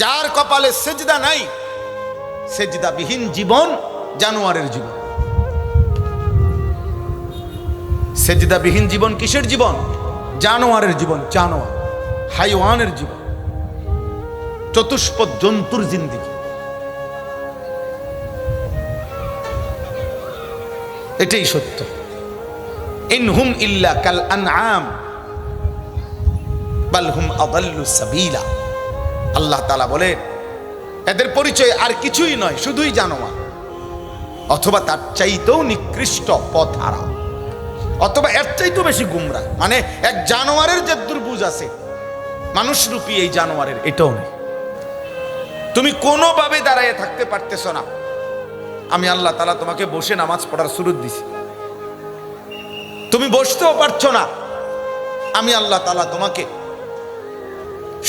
যার কপালে সেজদা নাই, সেজদাবিহীন জীবন জানোয়ারের জীবন। সেজদাবিহীন জীবন কিসের জীবন? জানোয়ারের জীবন, জানোয়ার, হাইওয়ানের জীবন, চতুষ্পদ জন্তুর জিন্দেগি। এটাই সত্য। ইনহুম ইল্লা কাল আনআম বাল হুম আদাল্লু সাবিলা। আল্লাহ তাআলা বলে এদের পরিচয় আর কিছুই নয়, শুধুই জানোয়ার, অথবা তার চাইতেও নিকৃষ্ট পথ হারা, অথবা এর চাইতেও বেশি গুমরা। মানে এক জানোয়ারের যে দুর্বুঝ আছে, মানুষরূপী এই জানোয়ারের এটাও নেই। তুমি কোনোভাবে দাঁড়ায় থাকতে পারতেছ না। আমি আল্লাহ তাআলা তোমাকে বসে নামাজ পড়ার সুরত দিছি, তুমি বসতেও পারছো না। আমি আল্লাহ তাআলা তোমাকে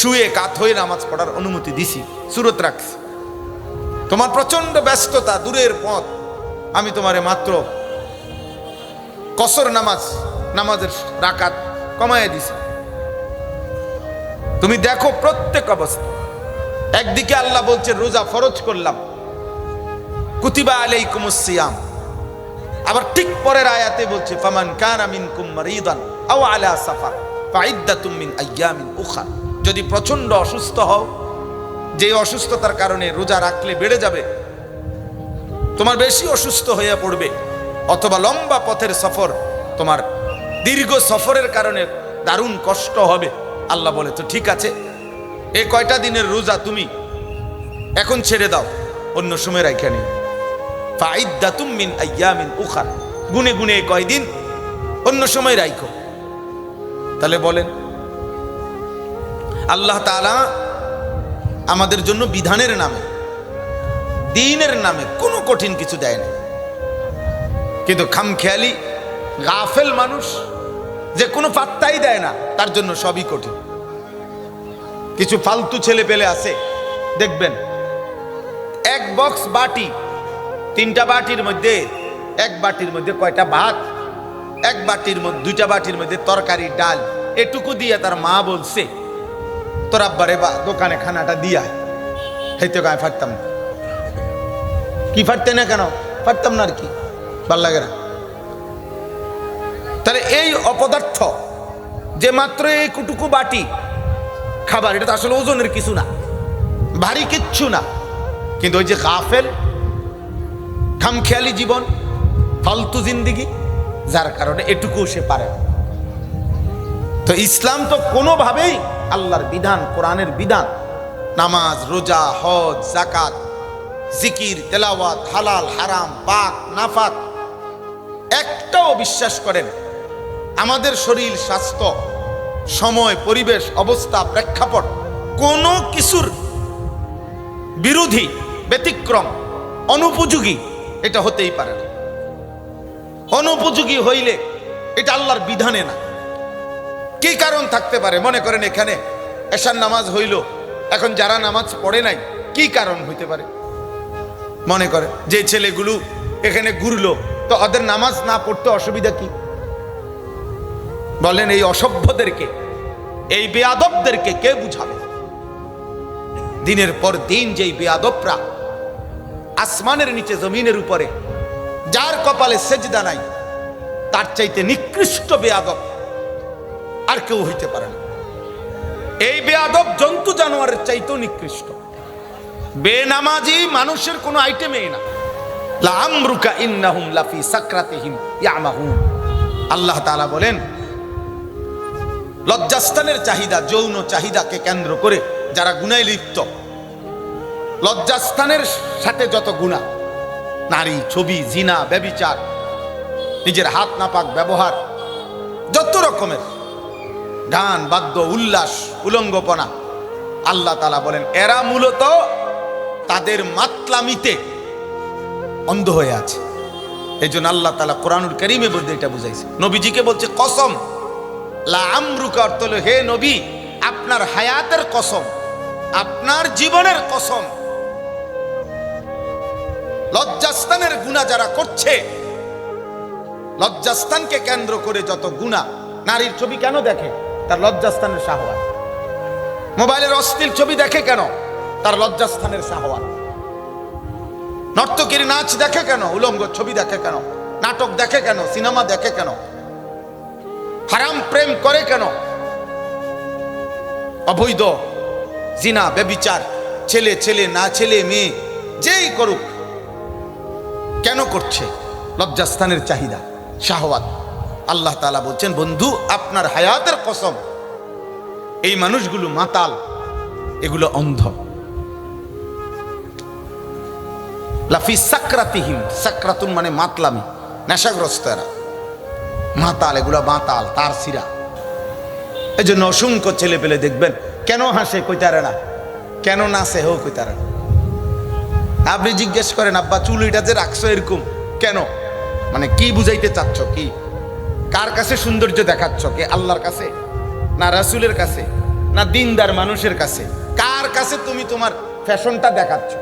শুয়ে কাত হয়ে নামাজ পড়ার অনুমতি দিছি, সুরত রাখছি। তোমার প্রচন্ড ব্যস্ততা, দূরের পথ, আমি তোমারে মাত্র কসর নামাজের রাকাত কমায় দিছি। তুমি দেখো প্রত্যেক অবস্থা। একদিকে আল্লাহ বলছে রোজা ফরজ করলাম, কুতিবা আলাইকুমুস সিয়াম। আবার ঠিক পরের আয়াতে বলছে ফামান কানা মিনকুম মারিদান আও আলা সাফার ফাইদ্দাতুম মিন আইয়ামিন উখরা। যদি প্রচন্ড অসুস্থ হও, যে অসুস্থতার কারণে রোজা রাখলে বেড়ে যাবে, তোমার বেশি অসুস্থ হয়ে পড়বে, অথবা লম্বা পথের সফর, তোমার দীর্ঘ সফরের কারণে দারুণ কষ্ট হবে, আল্লাহ বলে তো ঠিক আছে, এই কয়টা দিনের রোজা তুমি এখন ছেড়ে দাও, অন্য সময় রাইখা নিও। ফাইদ্দাতুম মিন আইয়ামিন উখরা, গুনে গুনে কয়দিন অন্য সময় রাইখো। তাহলে বলেন আল্লাহ তাআলা আমাদের জন্য বিধানের নামে, দ্বীনের নামে কোনো কঠিন কিছু দেয় না। কিন্তু খামখেয়ালি গাফেল মানুষ যে কোনো পাত্তাই দেয় না, তার জন্য সবই কঠিন। কিছু ফালতু ছেলে পেলে আছে, দেখবেন এক বক্স বাটি, 3টা বাটির মধ্যে এক বাটির মধ্যে কয়টা ভাত, এক বাটির মধ্যে 2টা বাটির মধ্যে তরকারি ডাল, এটুকু দিয়ে তার মা বলছে তোর আব্বারে দোকানে খানাটা দিয়ায়। হেইতে গায়ে ফাটতাম না। কি ফাটতে না কেন? ফাটতাম না আর কি, ভাল লাগে না। তাহলে এই অপদার্থ যে মাত্র এই কুটুকু বাটি খাবার, এটা তো আসলে ওজনের কিছু না, ভারী কিচ্ছু না। কিন্তু ওই যে গাফেল, খামখেয়ালি জীবন, ফালতু জিন্দিগি, যার কারণে এটুকু সে পারে। তো ইসলাম তো কোনোভাবেই আল্লাহর বিধান, কোরআনের বিধান, নামাজ, রোজা, হজ, যাকাত, জিকির, তেলাওয়াত, হালাল হারাম, পাক নাফাক, একটাও বিশ্বাস করেন আমাদের শরীর স্বাস্থ্য, সময়, পরিবেশ, অবস্থা, প্রেক্ষাপট কোনো কিছুর বিরোধী, ব্যতিক্রম, অনুপযোগী এটা হতেই পারে না। অনুপযোগী হইলে এটা আল্লাহর বিধানে না। কি কারণ থাকতে পারে? মনে করেন এখানে এশার নামাজ হইল, এখন যারা নামাজ পড়ে নাই, কি কারণ হইতে পারে? মনে করে যে ছেলেগুলো এখানে ঘুরলো, তো ওদের নামাজ না পড়তে অসুবিধা কি? বলেন এই অসভ্যদেরকে, এই বেয়াদবদেরকে কে বুঝাবে? দিনের পর দিন যেই বেয়াদবরা আসমানের নিচে জমিনের উপরে, যার কপালে সেজদা নাই, তার চাইতে নিকৃষ্ট বেয়াদব আর কেউ হইতে পারে না। এই বেয়াদব জন্তু জানোয়ারের চাইতেও নিকৃষ্ট। বেনামাজি মানুষের কোনো আইটেমই না। লাআমরুকা ইন্নাহুম লাফি সাকরাতিহিম ইয়ামাহুন। আল্লাহ তাআলা বলেন লজ্জাস্থানের চাহিদা, যৌন চাহিদাকে কেন্দ্র করে যারা গুনায় লিপ্ত, লজ্জাস্থানের সাথে যত গুনাহ, নারী, ছবি, জিনা, ব্যভিচার, নিজের হাত নাপাক ব্যবহার, যত রকমের গান, বাদ্য, উল্লাস, উলঙ্গপনা, আল্লাহ তাআলা বলেন এরা মূলত তাদের মাতলামিতে অন্ধ হয়ে আছে। এই জন্য আল্লাহ তাআলা কোরআনুল কারীমের মধ্যে এটা বুঝাইছে, নবীজিকে বলছে কসম, লাআমরুকা অর্থ হলো হে নবী, আপনার হায়াতের কসম, আপনার জীবনের কসম। লজ্জাস্থানের গুনাহ যারা করছে, লজ্জাস্থানকে কেন্দ্র করে যত গুনাহ, নারীর ছবি কেন দেখে? তার লজ্জাস্থানের শাহওয়াত। মোবাইলের অশ্লীল ছবি দেখে কেন? তার লজ্জাস্থানের শাহওয়াত। নর্তকীর নাচ দেখে কেন, উলঙ্গ ছবি দেখে কেন, নাটক দেখে কেন, সিনেমা দেখে কেন, হারাম প্রেম করে কেন, অবৈধ জিনা ব্যভিচার, ছেলে ছেলে না ছেলে মেয়ে যেই করুক কেন করছে? লজ্জাস্থানের চাহিদা, শাহওয়াত। আল্লাহ তাআলা বলছেন, বন্ধু আপনার হায়াতের কসম, এই মানুষগুলো মাতাল, এগুলো অন্ধ। লাফি সাকরাতিহিম, সাকরাতুন মানে মাতলামি, নেশাগ্রস্ত এরা, মাতাল, এগুলো মাতাল, তার সিরা। এই জন্য অসংখ্য ছেলে পেলে দেখবেন কেন হাসে কইতারে না, কেন নাচে হোক কইতারে না। আপনি জিজ্ঞেস করেন, আব্বা চুলটা যে রাখছো এরকম কেন, মানে কি বুঝাইতে চাচ্ছ, কি কার কাছে সৌন্দর্য দেখাচ্ছ, কে আল্লাহর কাছে না রাসূলের কাছে না দিনদার মানুষের কাছে, কার কাছে তুমি তোমার ফ্যাশনটা দেখাচ্ছ?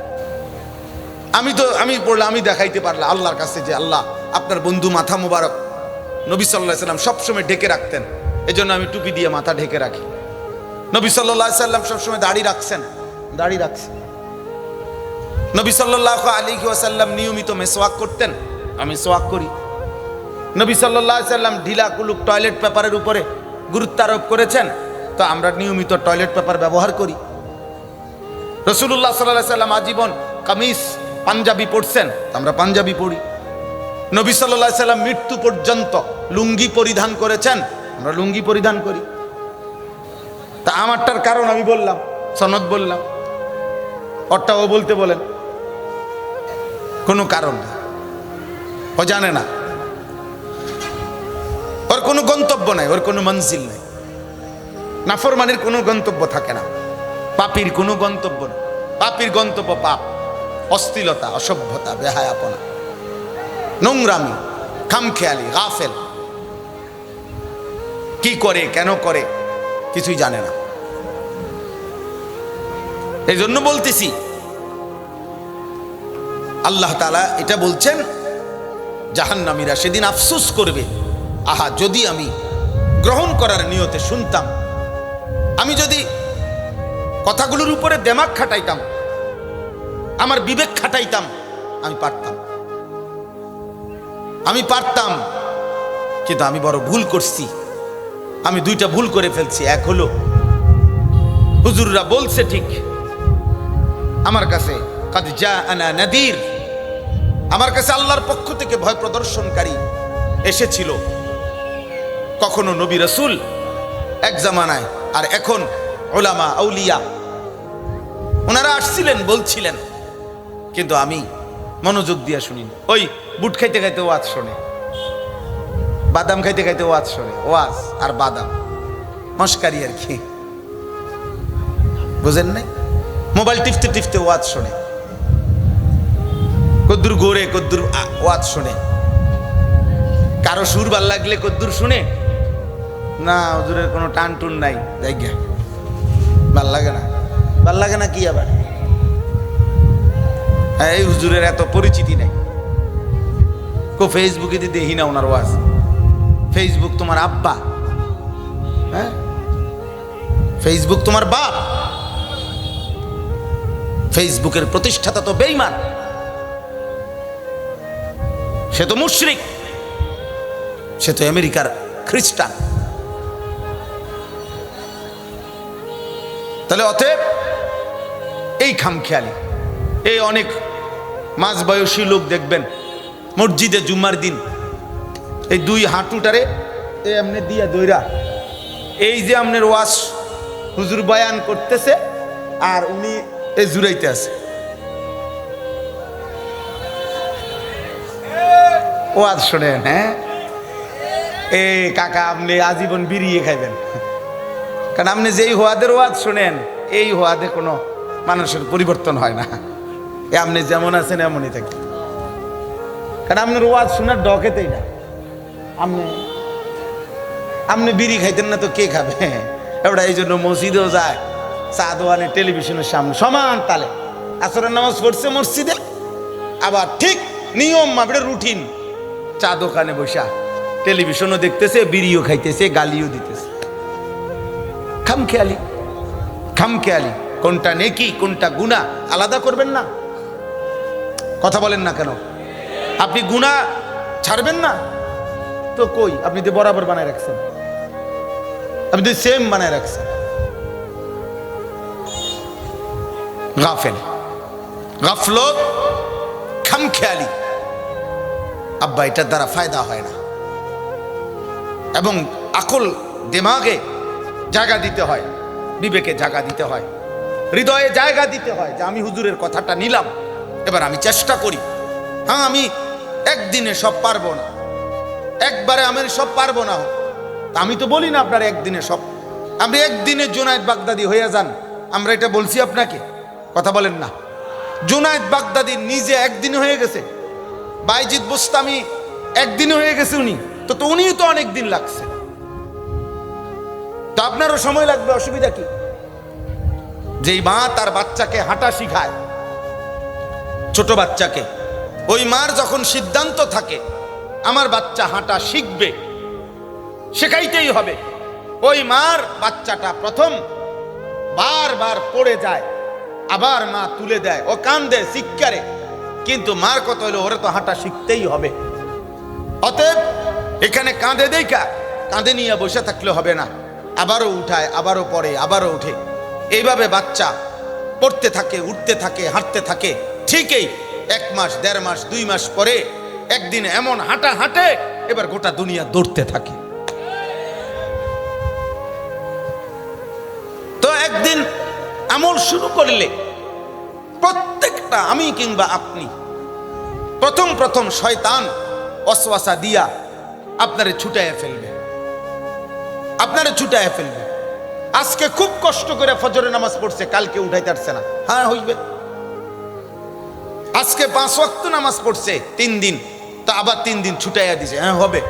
আমি বললাম, আমি দেখাইতে পারলাম আল্লাহর কাছে যে আল্লাহ আপনার বন্ধু মাথা মুবারক নবী সাল্লাল্লাহু আলাইহি সাল্লাম সবসময় ঢেকে রাখতেন, এজন্য আমি টুপি দিয়ে মাথা ঢেকে রাখি। নবী সাল্লাল্লাহু আলাইহি সাল্লাম সবসময় দাড়ি রাখছেন, দাড়ি রাখছেন। নবী সাল্লাল্লাহু আলাইহি ওয়াসাল্লাম নিয়মিত মেসওয়াক করতেন, আমি সোয়াক করি। নবী সাল্লাল্লাহু আলাইহি সাল্লাম ঢিলা কুলুক টয়লেট পেপারের উপরে গুরুত্ব আরোপ করেছেন, তো আমরা নিয়মিত টয়লেট পেপার ব্যবহার করি। রাসূলুল্লাহ সাল্লাল্লাহু আলাইহি সাল্লাম আজীবন কামিজ পাঞ্জাবি পরছেন, আমরা পাঞ্জাবি পরি। নবী সাল্লাল্লাহু আলাইহি সাল্লাম মৃত্যু পর্যন্ত লুঙ্গি পরিধান করেছেন, আমরা লুঙ্গি পরিধান করি। তা আমারটার কারণ আমি বললাম, সনদ বললাম, ওরটা ও বলতে বলেন, কোনো কারণ নেই, ও জানে না, ওর কোনো গন্তব্য নাই, ওর কোনো মঞ্জিল নাই। নাফরমানির কোনো গন্তব্য থাকে না, পাপীর কোনো গন্তব্য নেই। পাপীর গন্তব্য পাপ, অশ্লীলতা, অসভ্যতা, বেহায়াপনা, নোংরামি, খামখেয়ালি, গাফেল। কি করে কেন করে কিছুই জানে না। এই জন্য বলতেছি, আল্লাহ তাআলা এটা বলছেন, জাহান্নামীরা সেদিন আফসোস করবে, আহা যদি আমি গ্রহণ করার নিয়তে শুনতাম, আমি যদি কথাগুলোর উপরে দিমাগ খাটাইতাম, আমার বিবেক খাটাইতাম, আমি পারতাম, কিন্তু আমি বড় ভুল করছি। আমি দুইটা ভুল করে ফেলছি। এক হলো, হুজুররা বলছে ঠিক, আমার কাছে কাদ জাআনা নাদির, আমার কাছে আল্লাহর পক্ষ থেকে ভয় প্রদর্শনকারী এসেছিল। কখনো নবী রাসূল এক জামানায়, আর এখন উলামা আউলিয়া ওনারা আসছিলেন, বলছিলেন, কিন্তু আমি মনোযোগ দিয়ে শুনিনি। ওই বুট খাইতে খাইতে ওয়াজ শোনে, বাদাম খাইতে খাইতে ওয়াজ শোনে, ওয়াজ আর বাদাম মস্কারি আর কি, বুঝেন নাই? মোবাইল টিপতে টিপতে ওয়াজ শোনে, কদ্দুর গোরে কদ্দুর ওয়াজ শোনে, কারো সুর ভাল লাগলে কদ্দুর শুনে না, হুজুরের কোনো টান টুন নাই, জায়গা ভাল লাগে না, ভাল লাগে না কি আবার, এই হুজুরের এত পরিচিতি নাই, কো ফেসবুকে দিয়ে দেখি না ওনার ওয়াজ। ফেসবুক তোমার আব্বা? হ্যাঁ, ফেসবুক তোমার বাপ। ফেসবুকের প্রতিষ্ঠাতা তো বেঈমান, সে তো মুশরিক, সে তো আমেরিকার খ্রিস্টান। তাহলে অতএব এই খামখেয়ালি, এই অনেক মাঝ বয়সী লোক দেখবেন মসজিদে জুম্মার দিন এই দুই হাঁটুটারে এমনি দিয়া দইরা, এই যে আপনার ওয়াজ হুজুর বয়ান করতেছে আর উনি এই জুড়াইতে আছে, ওয়াজ শোনেন। হ্যাঁ, এ কাকা আপনি আজীবন বিড়িয়ে খাইবেন, কারণ আপনি যেই হোয়াদের ওয়াজ শোনেন, এই হোয়াদে কোনো মানুষের পরিবর্তন হয় না। আপনি যেমন আছেন এমনই থাকেন, কারণ আপনার ওয়াজ শোনার ডকেতেই না। আপনি বিড়ি খাইতেন না তো কে খাবে? এবার এই জন্য মসজিদেও যায়, চা দোয়ানে টেলিভিশনের সামনে সমান তালে আসরের নামাজ পড়ছে মসজিদে, আবার ঠিক নিয়ম মাপড়ে রুটিন চা দোকানে বসা টেলিভিশনও দেখতেছে, বিড়িও খাইতেছে, গালিও দিতেছে। খামখেয়ালি, খামখেয়ালি, কোনটা নেকি কোনটা গুনাহ আলাদা করবেন না? কথা বলেন না কেন? আপনি গুনাহ ছাড়বেন না তো কই? আপনি তো বরাবর বানায় রাখছেন, আপনি তো সেম বানায় রাখছেন। গাফেল, গাফলত, খামখেয়ালি, আব্বা এটার দ্বারা ফায়দা হয় না। এবং আকল দিমাগে জায়গা দিতে হয়, বিবেকে জায়গা দিতে হয়, হৃদয়ে জায়গা দিতে হয় যে আমি হুজুরের কথাটা নিলাম, এবার আমি চেষ্টা করি। হ্যাঁ, আমি একদিনে সব পারবো না, একবারে আমি সব পারবো না। আমি তো বলি না আপনার একদিনে সব, আপনি একদিনে জুনায়েদ বাগদাদি হয়ে যান, আমরা এটা বলছি আপনাকে? কথা বলেন না। জুনায়েদ বাগদাদি নিজে একদিনে হয়ে গেছে, বাইজিদ বুস্তামি একদিনে হয়ে গেছে, উনি তো উনিও তো অনেক দিন লাগছে, তো আপনারও সময় লাগবে, অসুবিধা কি? যেই মা তার বাচ্চাকে হাঁটা শিখায়, ছোট বাচ্চাকে, ওই মার যখন সিদ্ধান্ত থাকে আমার বাচ্চা হাঁটা শিখবে, শেখাইতেই হবে, ওই মার বাচ্চাটা প্রথম বারবার পড়ে যায়, আবার মা তুলে দেয়, ও কান্দে শিক্ষারে, কিন্তু মার কথা হলো ওরে তো হাঁটা শিখতেই হবে। অতএব এখানে কাঁদে দেখা কাঁদে নিয়ে বসে থাকলে হবে না, আবারও উঠায়, আবারও পড়ে, আবারও উঠে, এইভাবে বাচ্চা পড়তে থাকে, উঠতে থাকে, হাঁটতে থাকে। ঠিকই 1 মাস, 1.5 মাস, 2 মাস পরে একদিন এমন হাঁটা হাঁটে, এবার গোটা দুনিয়া দৌড়তে থাকে। তো একদিন আমল শুরু করলে প্রত্যেকটা, আমি কিংবা আপনি, প্রথম প্রথম শয়তান ওয়াসওয়াসা দিয়া আপনারে ছুটাইয়া ফেলবে, আপনারে ছুটাইয়া ফেলবে। আজকে খুব কষ্ট করে ফজরের নামাজ পড়ছে, কালকে উঠাইতে পারছে না, হ্যাঁ হইবে। আজকে 5 ওয়াক্ত নামাজ পড়ছে 3 দিন, তো আবার 3 দিন ছুটাইয়া দিছে, হ্যাঁ হবে।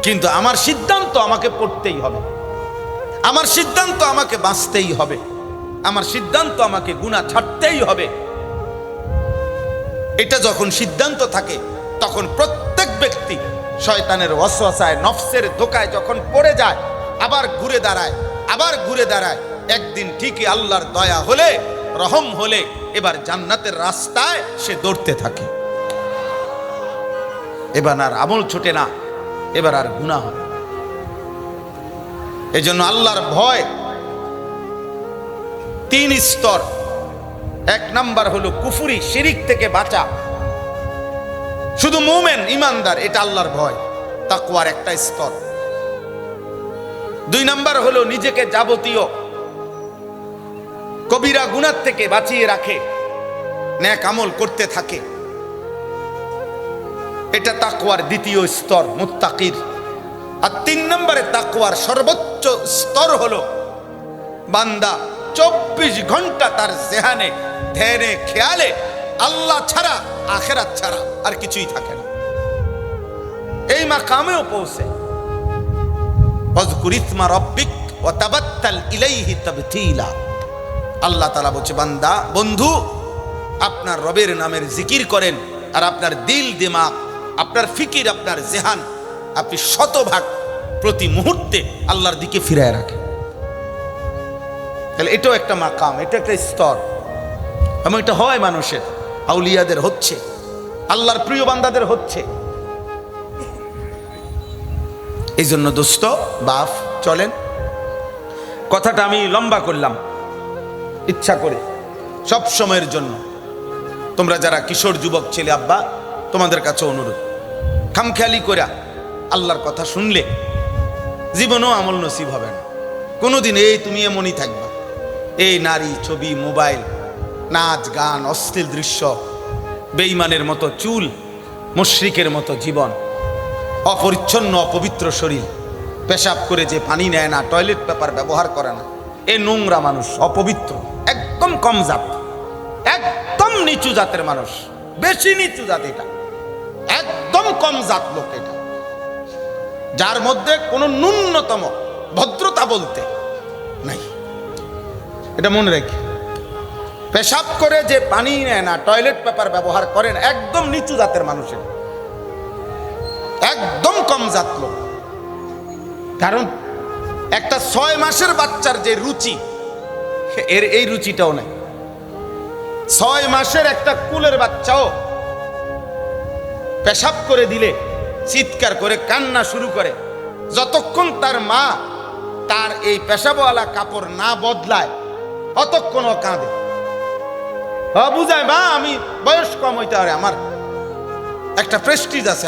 কিন্তু আমার সিদ্ধান্ত আমাকে পড়তেই হবে, আমার সিদ্ধান্ত আমাকে বাঁচতেই হবে, আমার সিদ্ধান্ত আমাকে গুনাহ ছাড়তেই হবে। এটা যখন সিদ্ধান্ত থাকে তখন প্রত্যেক ব্যক্তি শয়তানের ওয়াসওয়াসায়, নফসের ধোকায় যখন পড়ে যায়, আবার ঘুরে দাঁড়ায়, আবার ঘুরে দাঁড়ায়, একদিন ঠিকই আল্লাহর দয়া হলে, রহম হলে, এবার জান্নাতের রাস্তায় সে দৌড়তে থাকে। এবার আর আমল ছুটে না, এবার আর গুনাহ হয়। এজন্য আল্লাহর ভয় 3 স্তর। 1 নাম্বার হলো কুফরি, শিরিক থেকে বাঁচা, শুধু মুমিন ইমানদার, এটা আল্লাহর ভয়, তাকওয়ার একটা স্তর। 2 নাম্বার হলো নিজেকে যাবতীয় কবিরা গুনাহ থেকে বাঁচিয়ে রাখে, নেক আমল করতে থাকে, এটা তাকওয়ার দ্বিতীয় স্তর, মুত্তাকির। আর 3 নম্বরে তাকওয়ার সর্বোচ্চ স্তর হলো বান্দা 24 ঘন্টা তার জেহানে, ধ্যানে, খেয়ালে আল্লাহ ছাড়া, আখিরাত ছাড়া আর কিছুই থাকে না। এই মাকামেও পৌঁছে ওয়াজকুর ইসমা রাব্বিক ওয়া তাবাত্তাল ইলাইহি তাবতীলা। আল্লাহ তাআলা বলছে, বান্দা, বন্ধু, আপনার রবের নামের জিকির করেন, আর আপনার দিল, দিমাগ, আপনার ফিকির, আপনার জেহান আপনি 100% প্রতি মুহূর্তে আল্লাহর দিকে ফিরায় রাখেন। তাহলে এটাও একটা মাকাম, এটা একটা স্তর, এবং এটা হয় মানুষের, আউলিয়াদের হচ্ছে, আল্লাহর প্রিয় বান্দাদের হচ্ছে। এই জন্য দোস্ত বাপ, চলেন, কথাটা আমি লম্বা করলাম ইচ্ছা করে, সব সময়ের জন্য। তোমরা যারা কিশোর যুবক ছেলে, আব্বা, তোমাদের কাছে অনুরোধ, খামখেয়ালি করে আল্লাহর কথা শুনলে জীবনেও আমল নসিব হবে না কোনোদিন। এই তুমি এমনই থাকবা, এই নারী, ছবি, মোবাইল, নাচ, গান, অশ্লীল দৃশ্য, বেঈমানের মতো চুল, মুশরিকের মতো জীবন, অপরিচ্ছন্ন অপবিত্র শরীর, পেশাব করে যে পানি নেয় না, টয়লেট পেপার ব্যবহার করে না, এ নোংরা মানুষ, অপবিত্র, একদম কম জাত, একদম নিচু জাতের মানুষ, বেশি নিচু জাত, এটা একদম কম জাত লোক, এটা যার মধ্যে কোনো ন্যূনতম ভদ্রতা বলতে নাই। এটা মনে রেখে, পেশাব করে যে পানি নেয় না, টয়লেট পেপার ব্যবহার করেন, একদম নিচু জাতের মানুষের, একদম কম জাত লোক। কারণ একটা 6 মাসের বাচ্চার যে রুচি, এর এই রুচিটাও নাই। 6 মাসের একটা কুলের বাচ্চাও পেশাব করে দিলে চিৎকার করে কান্না শুরু করে, যতক্ষণ তার মা তার এই পেশাবওয়ালা কাপড় না বদলায় ততক্ষণ ও কাঁদে। বুঝায় মা আমি বয়স কম হইতে পারে, আমার একটা প্রেস্টিজ আছে,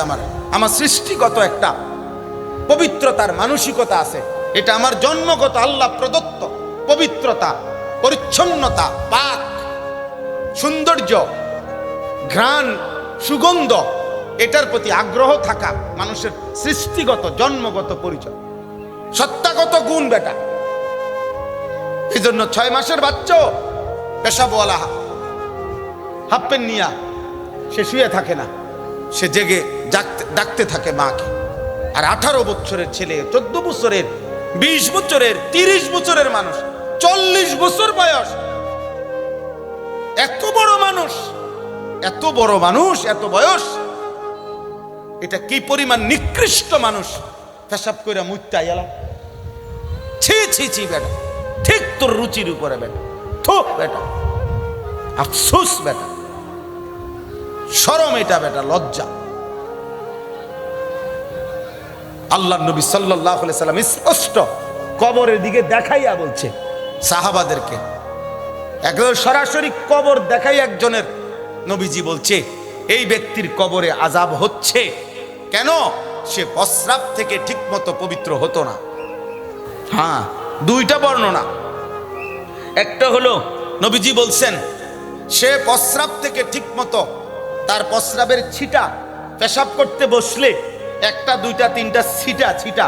আমার সৃষ্টিগত একটা পবিত্রতার মানসিকতা আছে, এটা আমার জন্মগত আল্লাহ প্রদত্ত পবিত্রতা, পরিচ্ছন্নতা, পাক, সৌন্দর্য, ঘ্রাণ, সুগন্ধ, এটার প্রতি আগ্রহ থাকা মানুষের সৃষ্টিগত জন্মগত পরিচয়, সত্তাগত গুণ বেটা। এই জন্য 6 মাসের বাচ্চাও পেশাবওয়ালা হাফ প্যান্ট নিয়া সে শুয়ে থাকে না, সে জেগে ডাকতে থাকে মাকে। আর 18 বছরের ছেলে, 14 বছরের, 20 বছরের, 30 বছরের মানুষ, 40 বছর বয়স, এত বড় মানুষ, এত বড় মানুষ, এত বয়স, এটা কি পরিমাণ নিকৃষ্ট মানুষ পেশাব করে মুইতা এলা। ছি ছি ছি বেটা, ঠিক তোর রুচির উপরে বেটা, থো বেটা, আফসোস বেটা, শরম এটা বেটা, লজ্জা। আল্লাহ নবী সাল্লাল্লাহু আলাইহি সাল্লাম স্পষ্ট কবরের দিকে দেখাইয়া বলছে সাহাবাদেরকে, একদম সরাসরি কবর দেখাই একজনের নবীজি বলছে এই ব্যক্তির কবরে আযাব হচ্ছে। কেন? সে প্রস্রাব থেকে ঠিকমতো পবিত্র হতো না। হ্যাঁ, 2টা বর্ণনা। একটা হলো নবীজি বলছেন সে প্রস্রাব থেকে ঠিকমতো, তার প্রস্রাবের ছিটা, পেশাব করতে বসলে 1টা 2টা 3টা ছিটা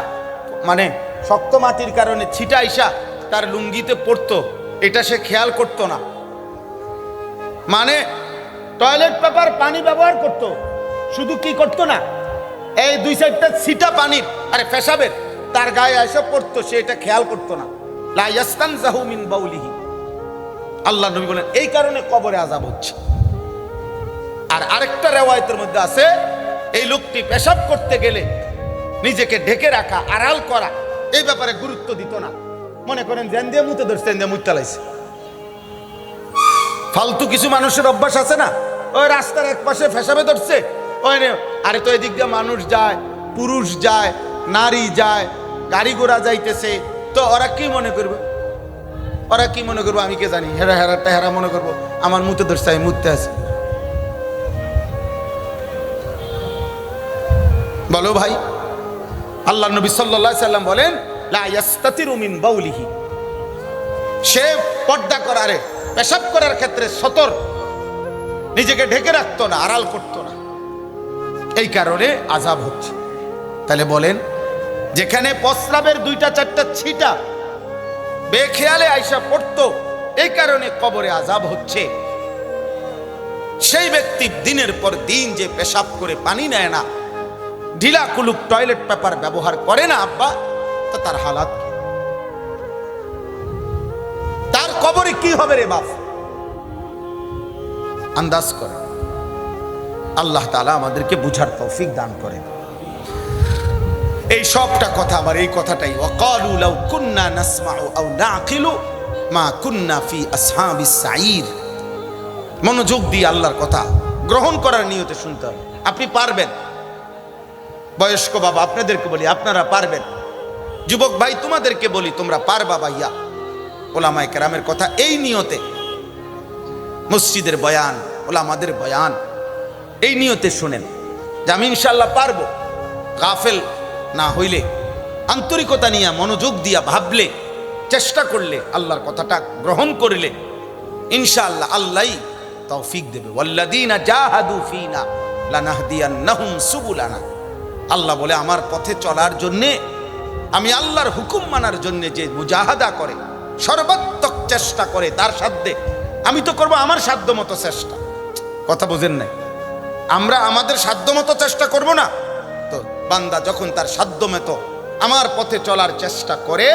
মানে শক্ত মাটির কারণে ছিটা আইসা তার লুঙ্গিতে পড়তো, এটা সে খেয়াল করতো না। মানে টয়লেট পেপার পানি ব্যবহার করত, শুধু কি করতো না, এই 2-4টা ছিটা পানির আরে পেশাবের তার গায়ে এসে পড়তো, সে এটা খেয়াল করতো না। লা ইয়াস্তানজাহু মিন বাউলিহি, আল্লাহ নবী বলেন এই কারণে কবরে আযাব হচ্ছে। আর আরেকটা রিওয়ায়াতের মধ্যে আছে এই লোকটি পেশাব করতে গেলে নিজেকে ঢেকে রাখা, আড়াল করা, এই ব্যাপারে গুরুত্ব দিত না। মনে করেন জেন দিয়ে মুতে ধরছে, জেন দিয়ে মুতে লাইছে। ফালতু কিছু মানুষের অভ্যাস আছে না, ওই রাস্তার এক পাশে পেশাবে ধরছে, ওই আরে তো এদিক দিয়ে মানুষ যায়, পুরুষ যায়, নারী যায়, গাড়ি ঘোড়া যাইতেছে, তো ওরা কি মনে করবে, ওরা কি মনে করবো আমি কে জানি, হেরা মনে করবো আমার মুতে ধরছে, আমি মুততে আছি। বলো ভাই, আল্লাহ নবী সাল্লাল্লাহু আলাইহি সাল্লাম বলেন লা ইয়াস্তাতিরু মিন বাউলিহি, সে পর্দা করারে পেশাব করার ক্ষেত্রে সতর, নিজেকে ঢেকে রাখতো না, আড়াল করতো না, এই কারণে আযাব হচ্ছে। তাহলে বলেন যেখানে প্রস্রাবের 2টা 4টা ছিটা বেখেয়ালে আইসা পড়তো, এই কারণে কবরে আযাব হচ্ছে, সেই ব্যক্তি দিনের পর দিন যে পেশাব করে পানি নেয় না, ঢিলা কুলুপ টয়লেট পেপার ব্যবহার করে না আব্বা, তো তার হালাত কি, তার কবরে কি হবে রে বাপ, আন্দাজ করে। আল্লাহ তাআলা আমাদেরকে বুঝার তৌফিক দান করেন। এই সবটা কথা, আমার এই কথাটাই, ওয়াকালু লাউ কুন্না নাসমাউ আও নাকিলু মা কুন্না ফি আসহাবিস সাঈর। মনোযোগ দিয়ে আল্লাহর কথা গ্রহণ করার নিয়তে শুনতে হবে। আপনি পারবেন, বয়স্ক বাবা আপনাদেরকে বলি আপনারা পারবেন, যুবক ভাই তোমাদেরকে বলি তোমরা পারবা ভাইয়া। ওলামায়ে কেরামের কথা এই নিয়তে, মসজিদের বয়ান, ওলামাদের বয়ান, এই নিয়তে শুনেন যে আমি ইনশাআল্লাহ পারবো। গাফেল না হইলে, আন্তরিকতা নিয়ে মনোযোগ দিয়া ভাবলে, চেষ্টা করলে, আল্লাহর কথাটা গ্রহণ করলে ইনশাআল্লাহ আল্লাহই তৌফিক দেবে। ওয়াল্লাযীনা জাহাদু ফীনা লানাহদিয়ান্নাহুম সুবুলানা। আল্লাহ বলে আমার পথে চলার জন্যে, আমি আল্লাহর হুকুম মানার জন্যে যে মুজাহাদা করে, সর্বাত্মক চেষ্টা করে তার সাধ্যে, আমি তো করবো আমার সাধ্য মতো চেষ্টা। কথা বোঝেন নাই? আমরা আমাদের সাধ্য মতো চেষ্টা করব না তো, বান্দা যখন তার সাধ্য মতো আমার পথে চলার চেষ্টা করে,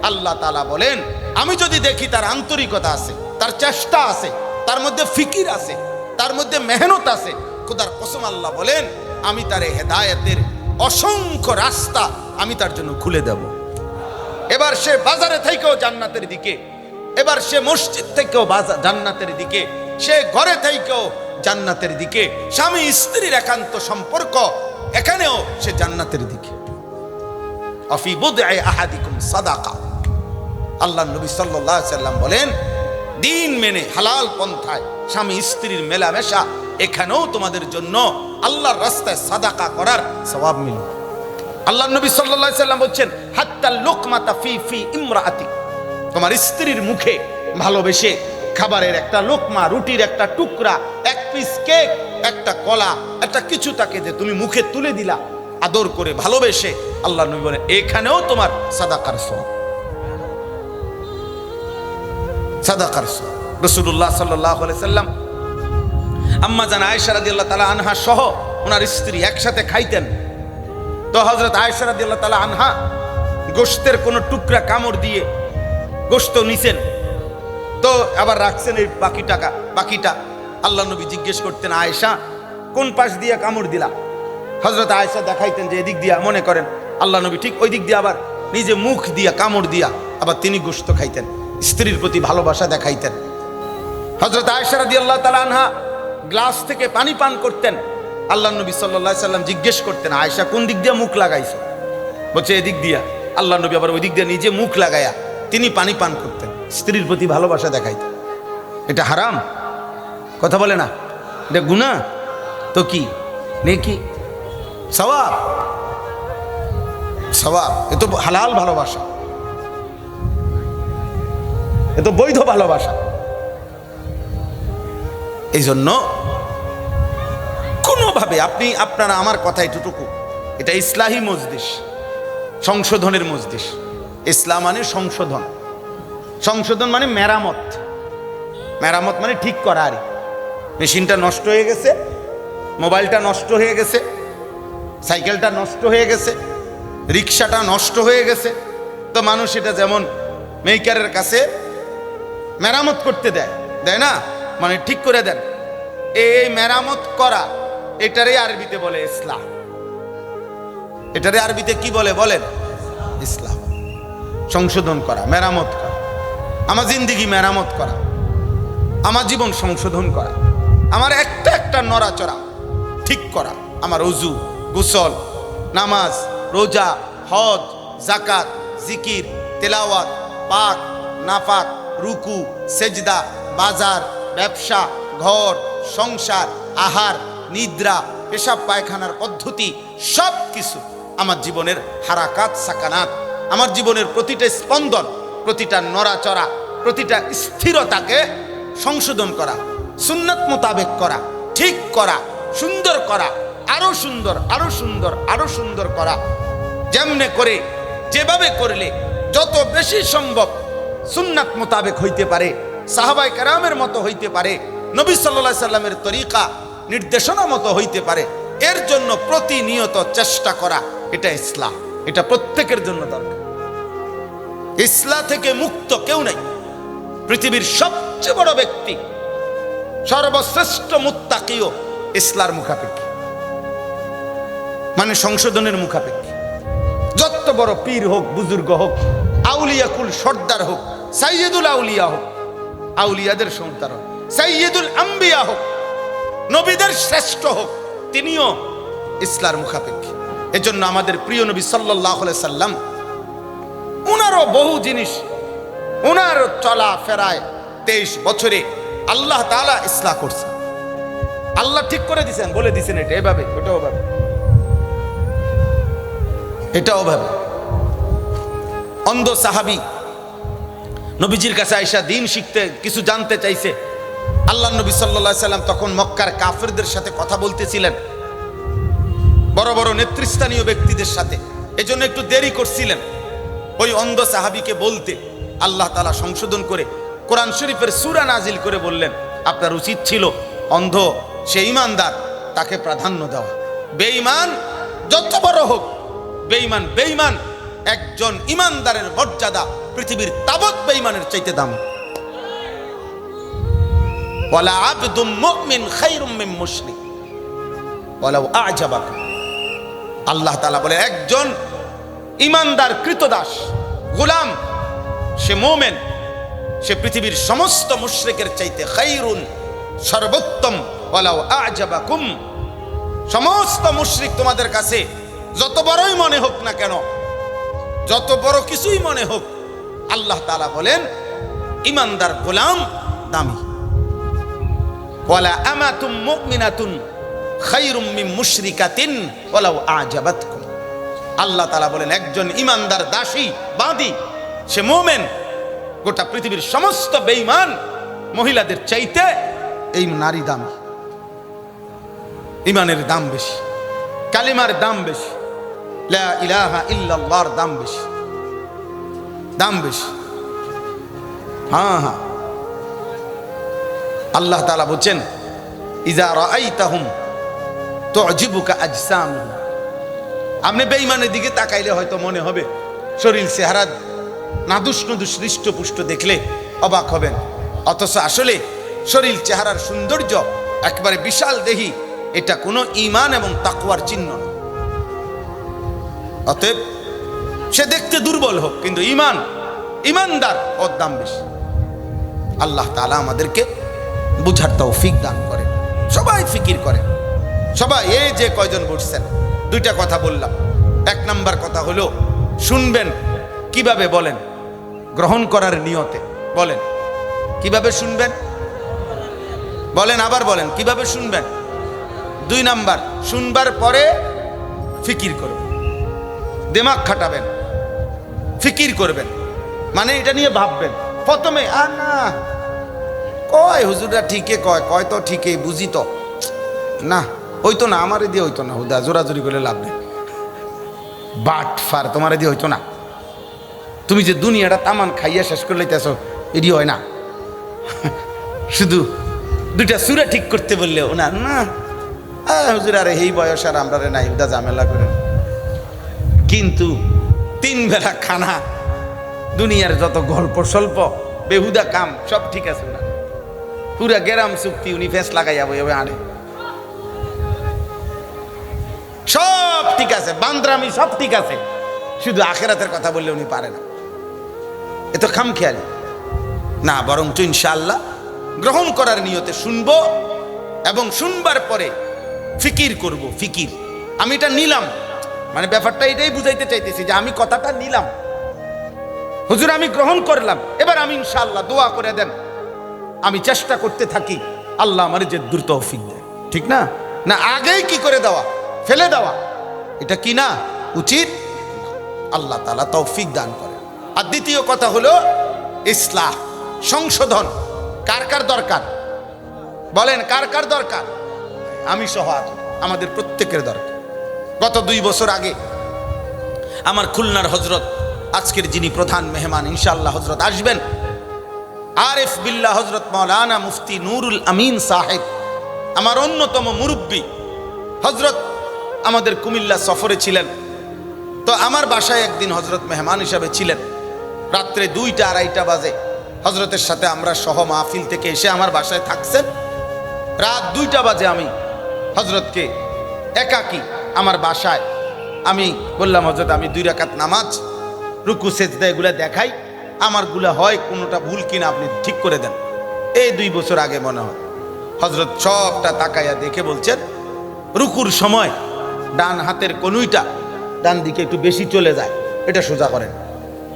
আল্লাহ তাআলা বলেন আমি যদি দেখি তার আন্তরিকতা আছে, তার চেষ্টা আছে, তার মধ্যে ফিকির আছে, তার মধ্যে মেহনত আছে, খোদার কসম আল্লাহ বলেন আমি তার হেদায়েতের অসংখ্য রাস্তা আমি তার জন্য খুলে দেব। এবার সে বাজারে থেকেও জান্নাতের দিকে এবার সে মসজিদ থেকেও জান্নাতের দিকে, সে ঘরে থেকেও জান্নাতের দিকে, স্বামী স্ত্রীর একান্ত সম্পর্ক এখানেও সে জান্নাতের দিকে। আফি বুদআই আহাদিকুম সাদাকা। আল্লাহ নবী সাল্লাল্লাহু আলাইহি সাল্লাম বলেন, দিন মেনে হালাল পন্থায় স্বামী স্ত্রীর মেলামেশা, এখানেও তোমাদের জন্য আল্লাহর রাস্তায় সাদাকা করার সওয়াব মিলবে। আল্লাহ নবী সাল্লাল্লাহু আলাইহি সাল্লাম বলছেন, হাত্তা লুকমাতা ফি ইমরাআতি, তোমার স্ত্রীর মুখে ভালোবেসে খাবারের একটা লোকমা, রুটির একটা টুকরা, এক পিস কেক, একটা কলা, একটা কিছু তাকে যে তুমি মুখে তুলে দিলা আদর করে ভালোবেসে, আল্লাহ নবী বলেন এখানেও তোমার সাদাকার সওয়াব, সাদাকার সওয়াব। রাসূলুল্লাহ সাল্লাল্লাহু আলাইহি সাল্লাম আম্মা জান আয়েশা রাদিয়াল্লাহু তাআলা আনহা সহ ওনার স্ত্রী একসাথে খাইতেন। তো হযরত আয়েশা রাদিয়াল্লাহু তাআলা আনহা গোশতের কোন টুকরা কামড় দিয়ে গোশত নিছেন, তো আবার রাখছেন এই বাকিটা। আল্লাহ নবী জিজ্ঞেস করতেন, আয়েশা কোন পাশ দিয়ে কামড় দিলা? হযরত আয়েশা দেখাইতেন যে এদিক দিয়া, মনে করেন আল্লাহ নবী ঠিক ওই দিক দিয়ে আবার নিজে মুখ দিয়া কামড় দিয়া আবার তিনি গোশত খাইতেন, স্ত্রীর প্রতি ভালোবাসা দেখাইতেন। হযরত আয়েশা রাদিয়াল্লাহু তাআলা আনহা গ্লাস থেকে পানি পান করতেন, আল্লাহ নবী সাল্লাল্লাহু আলাইহি সাল্লাম জিজ্ঞেস করতেন, আয়েশা কোন দিক দিয়ে মুখ লাগাইছো? বলছে এদিক দিয়া। আল্লাহ নবী আবার ওই দিক দিয়ে নিজে মুখ লাগায়া তিনি পানি পান করতেন, স্ত্রীর প্রতি ভালোবাসা দেখাইতেন। এটা হারাম? কথা বলে না, এটা গুনাহ। তো কি নেকি? সওয়াব, সওয়াব। এ তো হালাল ভালোবাসা, এ তো বৈধ ভালোবাসা। এই জন্য কোনোভাবে আপনারা আমার কথা এটুকু, এটা ইসলাহি মজলিস, সংশোধনের মজলিস। ইসলাম মানে সংশোধন, সংশোধন মানে মেরামত, মেরামত মানে ঠিক করা। আর মেশিনটা নষ্ট হয়ে গেছে, মোবাইলটা নষ্ট হয়ে গেছে, সাইকেলটা নষ্ট হয়ে গেছে, রিক্সাটা নষ্ট হয়ে গেছে, তো মানুষ এটা যেমন মেকারের কাছে মেরামত করতে দেয় না, মানে ঠিক করে দেন। এই মেরামত করা, এটারে আরবিতে বলে ইসলাহ। এটারে আরবিতে কি বলে বলেন? ইসলাম। সংশোধন করা, মেরামত করা, আমার জিন্দেগি মেরামত করা, আমার জীবন সংশোধন করা, আমার একটা একটা নড়াচড়া ঠিক করা, আমার ওযু, গোসল, নামাজ, রোজা, হজ, যাকাত, জিকির, তেলাওয়াত, পাক নাফাক, রুকু, সেজদা, বাজার, ব্যবসা, ঘর সংসার, আহার, নিদ্রা, পেশাব পায়খানার পদ্ধতি, সব কিছু আমার জীবনের হারাকাত সাকানাত, আমার জীবনের প্রতিটা স্পন্দন, প্রতিটা নড়াচড়া, প্রতিটা স্থিরতাকে সংশোধন করা, সুন্নাত মোতাবেক করা, ঠিক করা, সুন্দর করা, আরো সুন্দর, আরো সুন্দর, আরো সুন্দর করা। যেমনে করে, যেভাবে করলে যত বেশি সম্ভব সুন্নাত মোতাবেক হইতে পারে, সাহাবায়ে কেরামের মতো হইতে পারে, নবী সাল্লাল্লাহু আলাইহি সাল্লামের তরিকা নির্দেশনা মতো হইতে পারে, এর জন্য প্রতিনিয়ত চেষ্টা করা, এটা ইসলাম। এটা প্রত্যেকের জন্য দরকার। ইসলাম থেকে মুক্ত কেউ নাই। পৃথিবীর সবচেয়ে বড় ব্যক্তি, সর্বশ্রেষ্ঠ মুত্তাকিও ইসলার মুখাপেক্ষী, মানে সংশোধনের মুখাপেক্ষী। যত বড় পীর হোক, বুজুর্গ হোক, আউলিয়া কুল সর্দার হোক, সাইয়্যিদুল আউলিয়া হোক, আউলিয়াদের সন্তান হোক, সাইয়্যিদুল আম্বিয়া হোক, নবীদের শ্রেষ্ঠ হোক, তিনিও ইসলার মুখাপেক্ষী। এজন্য আমাদের প্রিয় নবী সাল্লাল্লাহু আলাইহি সাল্লাম, উনারও বহু জিনিস, উনার চলা ফেরায় 23 বছরে আল্লাহ তাআলা ইসলাহ করছেন। আল্লাহ ঠিক করে দিয়েছেন, বলে দিয়েছেন এটা এভাবে, ওটাও ভাবে, এটাও ভাবে। অন্ধ সাহাবী নবীজির কাছে আয়েশা দিন শিখতে, কিছু জানতে চাইছে। আল্লাহ নবী সাল্লাল্লাহু আলাইহি সাল্লাম তখন মক্কার কাফেরদের সাথে কথা বলতেছিলেন, বড় বড় নেতৃস্থানীয় ব্যক্তিদের সাথে, এজন্য একটু দেরি করছিলেন ওই অন্ধ সাহাবীকে বলতে। আল্লাহ তাআলা সংশোধন করে কোরআন শরীফের সূরা নাজিল করে বললেন, আপনার উচিত ছিল অন্ধ সে ঈমানদার, তাকে প্রাধান্য দেওয়া। বেঈমান যত বড় হোক, বেঈমান একজন ঈমানদারের মর্যাদা পৃথিবীর তাবৎ বেঈমানের চাইতে দামি। ওয়ালা আবদুম মুমিন খায়রুম মিন মুশরিক ওয়ালাউ আ'জাবাকা। আল্লাহ তাআলা বলে, একজন ঈমানদার কৃতদাস গোলাম, সে মুমিন, সে পৃথিবীর সমস্ত মুশরিকের চাইতে খায়রুন, সর্বোত্তম। ওয়ালাউ আ'জাবাকুম, সমস্ত মুশরিক তোমাদের কাছে যত বড়ই মনে হোক না কেন, যত বড় কিছুই মনে হোক, আল্লাহ তাআলা বলেন ইমানদার গোলাম দামি। ওয়ালা আমাতুম মুমিনাতুন খায়রুম মিন মুশরিকাতিন ওয়ালাউ আ'জাবাতকুম। আল্লাহ তাআলা বলেন একজন ইমানদার দাসী বাঁদী, সে মুমিন, গোটা পৃথিবীর সমস্ত বেঈমান মহিলাদের চাইতে এই নারী দামি। ইমানের দাম বেশি, কালিমার দাম বেশি, লা ইলাহা ইল্লাল্লাহর দাম বেশি, দাম বেশি। হ্যাঁ, আল্লাহ তাআলা বলছেন ইজা রাআইতাহুম তু'জিবুকা আজসামুহুম। আপনি বেঈমানের দিকে তাকাইলে হয়তো মনে হবে শরীর চেহারা নাদুস নুদুস হৃষ্টপুষ্ট, দেখলে অবাক হবেন, অথচ আসলে শরীর চেহারার সৌন্দর্য একবারে বিশাল দেহি, এটা কোনো ঈমান এবং তাকওয়ার চিহ্ন না। অতএব সে দেখতে দুর্বল হোক, কিন্তু ইমানদার ওর দাম বেশি। আল্লাহ তাআলা আমাদেরকে বুঝার তৌফিক দান করেন। সবাই ফিকির করেন, সবাই এই যে কয়জন বসছেন, দুইটা কথা বললাম। এক নাম্বার কথা হলো শুনবেন কিভাবে, বলেন গ্রহণ করার নিয়তে। বলেন কিভাবে শুনবেন, বলেন আবার বলেন কিভাবে শুনবেন। দুই নাম্বার, শুনবার পরে ফিকির করবেন, দিমাগ খাটাবেন, ফিকির করবেন, মানে এটা নিয়ে ভাববেন। প্রথমে না কয় হুজুররা ঠিকই কয় তো ঠিকই বুঝি তো না, হইতো না, আমারে দিয়ে হইতো না, হুদা জোরাজোরি করে লাভ নেই, বাট ফার তোমারে দিয়ে হইতো না, তুমি যে দুনিয়াটা তামান খাইয়া শেষ করে লইতেছ, এটি হয় না। শুধু দুইটা সুরা ঠিক করতে বললে ওনার না হুজুর, আরে এই বয়স আর আমরা রে নাই, হুদা ঝামেলা করেন। কিন্তু 3 বেলা খানা, দুনিয়ার যত গল্প স্বল্প বেহুদা কাম সব ঠিক আছে না, পুরা গেরাম চুক্তি উনি ফেস লাগাইয়া বই আনে, সব ঠিক আছে, বান্দ্রামি সব ঠিক আছে, শুধু আখিরাতের কথা বললে উনি পারে না। এ তো খামখেয়ালি না, বরং তো ইনশাআল্লাহ গ্রহণ করার নিয়তে শুনবো এবং শুনবার পরে ফিকির করব। ফিকির, আমি এটা নিলাম, মানে ব্যাপারটা এটাই বুঝাইতে চাইতেছি যে আমি কথাটা নিলাম, হুজুর আমি গ্রহণ করলাম, এবার আমি ইনশাআল্লাহ দোয়া করে দেন, আমি চেষ্টা করতে থাকি আল্লাহ আমার যে দ্রুত তৌফিক দেয়। ঠিক না? না আগেই কি করে দেওয়া, ফেলে দেওয়া, এটা কি না উচিত? আল্লাহ তাআলা তৌফিক দান করে। আর দ্বিতীয় কথা হলো ইসলাহ, সংশোধন। কার কার দরকার বলেন, কার কার দরকার? আমি সহ আমাদের প্রত্যেকের দরকার। গত 2 বছর আগে আমার খুলনার হজরত, আজকের যিনি প্রধান মেহমান ইনশাআল্লাহ হজরত আসবেন, আরিফ বিল্লাহ হজরত মাওলানা মুফতি নুরুল আমিন সাহেব, আমার অন্যতম মুরব্বী হজরত, আমাদের কুমিল্লা সফরে ছিলেন। তো আমার বাসায় একদিন হজরত মেহমান হিসাবে ছিলেন। রাত্রে 2টা-2:30 বাজে হজরতের সাথে আমরা সহ মাহফিল থেকে এসে আমার বাসায় থাকছেন। রাত 2টা বাজে আমি হজরতকে একাকী আমার বাসায় আমি বললাম, হজরত আমি 2 রাকাত নামাজ রুকু সেজদা এগুলা দেখাই, আমারগুলা হয় কোনোটা ভুল কিনা আপনি ঠিক করে দেন। এই 2 বছর আগে মনে হয়। হজরত সবটা তাকাইয়া দেখে বলছেন, রুকুর সময় ডান হাতের কনুইটা ডান দিকে একটু বেশি চলে যায়, এটা সোজা করেন।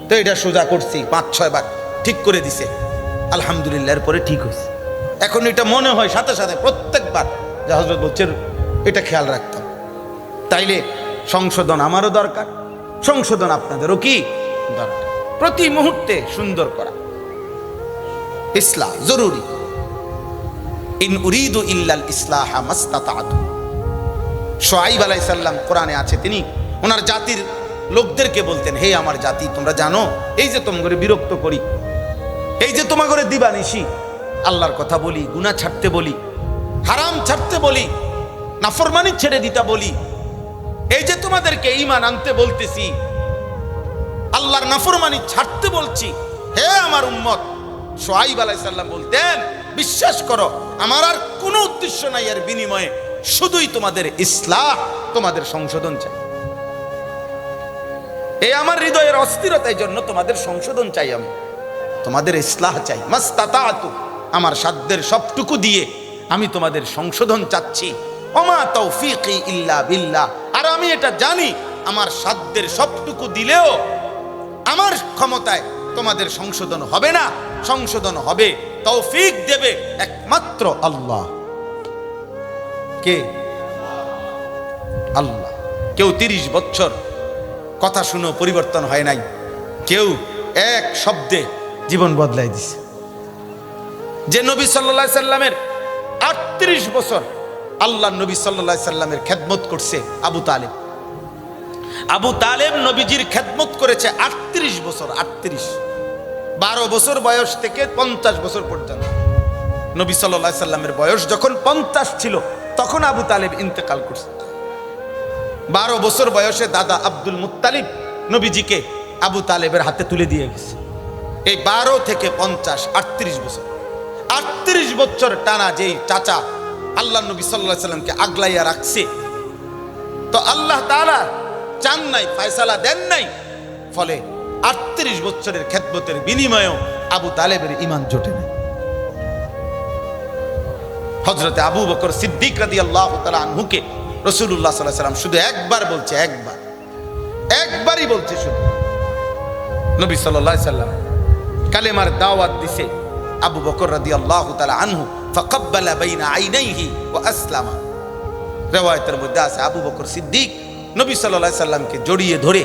তো এটা সোজা করছি 5-6 বার, ঠিক করে দিছে, আলহামদুলিল্লাহ। এরপরে ঠিক হয়েছে। এখন এটা মনে হয় সাথে সাথে প্রত্যেকবার যে হজরত বলছেন এটা খেয়াল রাখতাম। তাইলে সংশোধন আমারও দরকার, সংশোধন আপনাদেরও কি দরকার, প্রতি মুহূর্তে সুন্দর করা। ইসলাহ জরুরি। ইন উরিদু ইল্লাল ইসলাহা মাস্তাতাতু। শুআইব আলাইহিস সালাম কোরআনে আছে, তিনি ওনার জাতির লোকদেরকে বলতেন, হে আমার জাতি, তোমরা জানো এই যে তোমাদের বিরক্ত করি, এই যে তোমাদের দিবানিশি আল্লাহর কথা বলি, গুনাহ ছাড়তে বলি, হারাম ছাড়তে বলি, নাফরমানি ছেড়ে দিতে বলি, এই যে তোমাদেরকে ঈমান আনতে বলতেছি, আল্লাহর নাফরমানি ছাড়তে বলছি, হে আমার উম্মত। শুআইব আলাইহিস সালাম বলতেন, বিশ্বাস করো আমার আর কোনো উদ্দেশ্য নাই এর বিনিময়ে, শুধুই তোমাদের ইসলাহ, তোমাদের সংশোধন চাই। এই আমার হৃদয়ের অস্থিরতার জন্য তোমাদের সংশোধন চাই আমি। তোমাদের ইসলাহ চাই, মাস্তাতাতু, আমার সাধ্যের সবটুকু দিয়ে আমি তোমাদের সংশোধন চাচ্ছি। ওমা তৌফিকি ইল্লা বিল্লাহ, আর আমি এটা জানি আমার সাধ্যের সবটুকু দিলেও আমার ক্ষমতায় তোমাদের সংশোধন হবে না, সংশোধন হবে, তৌফিক দেবে একমাত্র আল্লাহ। কে? আল্লাহ। কেউ 30 বছর কথা শুনে পরিবর্তন হয় নাই, কেউ এক শব্দে জীবন বদলাই দিছে। যে নবী সাল্লাল্লাহু আলাইহি সাল্লামের 38 বছর আল্লাহ নবী সাল্লাল্লাহু আলাইহি সাল্লামের খেদমত করছে, আবু তালেব। আবু তালেব নবীজির খেদমত করেছে 38 বছর। 12 বছর বয়স থেকে 50 বছর পর্যন্ত। নবী সাল্লাল্লাহু আলাইহি সাল্লামের বয়স যখন 50 ছিল তখন আবু তালেব ইন্তেকাল করছে। 12 বছর বয়সে দাদা আব্দুল মুত্তালিব নবীজিকে আবু তালেবের হাতে তুলে দিয়ে গেছে। এই 12 থেকে 50, 38 বছর। 38 বছর টানা যেই চাচা আল্লাহ নবী সাল্লাল্লাহু আলাইহি সাল্লামকে আগলাইয়া রাখছে, তো আল্লাহ তাআলা চান নাই, ফয়সালা দেন নাই, ফলে 38 বছরের খেদমতের বিনিময়েও আবু তালেবের ঈমান জোটে না। হযরতে আবু বকর সিদ্দিক রাদিয়াল্লাহু তাআলা আনহুকে রাসূলুল্লাহ সাল্লাল্লাহু আলাইহি সাল্লাম শুধু একবার বলছে, একবারই বলছে শুধু। নবী সাল্লাল্লাহু আলাইহি সাল্লাম কালেমার দাওয়াত দিছে, আবু বকর রাদিয়াল্লাহু তাআলা আনহু ফাকাব্বালা বাইনা আইনাইহি ওয়া আসলামা। riwayat-এর মধ্যে আছে আবু বকর সিদ্দিক নবী সাল্লাল্লাহু আলাইহি সাল্লামকে জড়িয়ে ধরে